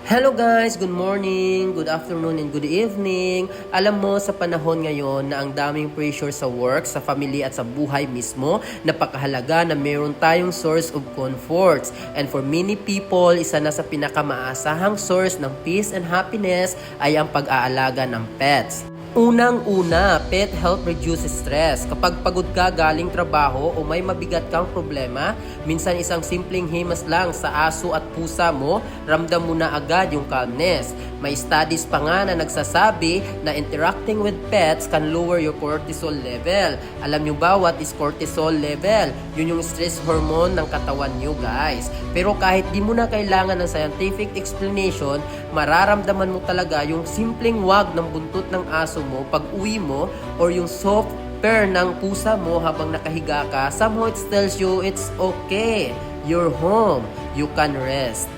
Hello guys! Good morning, good afternoon, and good evening. Alam mo sa panahon ngayon na ang daming pressure sa work, sa family at sa buhay mismo, napakahalaga na meron tayong source of comforts. And for many people, isa na sa pinakamaasahang source ng peace and happiness ay ang pag-aalaga ng pets. Unang-una, pet help reduce stress. Kapag pagod ka galing trabaho o may mabigat kang problema, minsan isang simpleng himas lang sa aso at pusa mo, ramdam mo na agad yung calmness. May studies pa nga na nagsasabi na interacting with pets can lower your cortisol level. Alam nyo ba what is cortisol level? Yun yung stress hormone ng katawan nyo guys. Pero kahit di mo na kailangan ng scientific explanation, mararamdaman mo talaga yung simpleng wag ng buntot ng aso mo pag uwi mo or yung soft purr ng pusa mo habang nakahiga ka. Somehow it tells you it's okay. You're home. You can rest.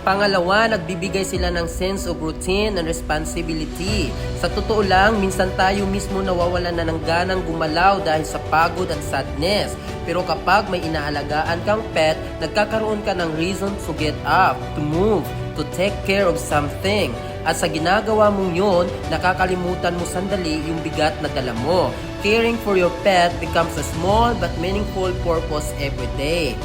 Pangalawa, nagbibigay sila ng sense of routine and responsibility. Sa totoo lang, minsan tayo mismo nawawalan na ng ganang gumalaw dahil sa pagod at sadness. Pero kapag may inaalagaan kang pet, nagkakaroon ka ng reason to get up, to move, to take care of something. At sa ginagawa mong yun, nakakalimutan mo sandali yung bigat na dala mo. Caring for your pet becomes a small but meaningful purpose every day.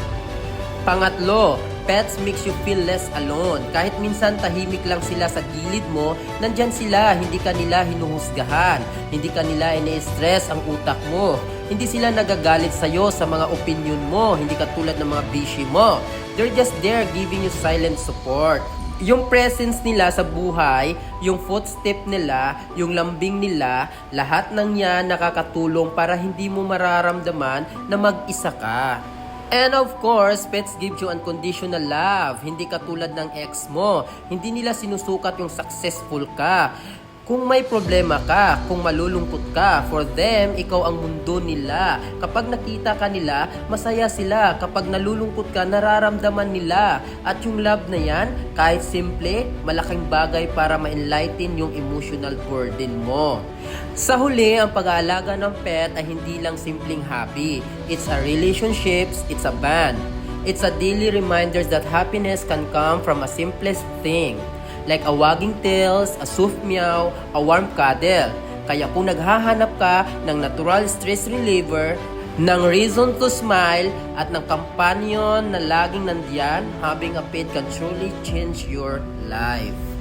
Pangatlo, pets makes you feel less alone. Kahit minsan tahimik lang sila sa gilid mo, nandyan sila, hindi ka nila hinuhusgahan. Hindi ka nila ini-stress ang utak mo. Hindi sila nagagalit sa'yo sa mga opinion mo, hindi katulad ng mga bishi mo. They're just there giving you silent support. Yung presence nila sa buhay, yung footstep nila, yung lambing nila, lahat ng yan nakakatulong para hindi mo mararamdaman na mag-isa ka. And of course, pets give you unconditional love. Hindi katulad ng ex mo. Hindi nila sinusukat yung successful ka. Kung may problema ka, kung malulungkot ka, for them, ikaw ang mundo nila. Kapag nakita ka nila, masaya sila. Kapag nalulungkot ka, nararamdaman nila. At yung love na yan, kahit simple, malaking bagay para ma-enlighten yung emotional burden mo. Sa huli, ang pag-aalaga ng pet ay hindi lang simpleng hobby. It's a relationship, it's a bond. It's a daily reminder that happiness can come from a simplest thing. Like a wagging tails, a soft meow, a warm cuddle. Kaya kung naghahanap ka ng natural stress reliever, ng reason to smile, at ng companion na laging nandiyan, having a pet can truly change your life.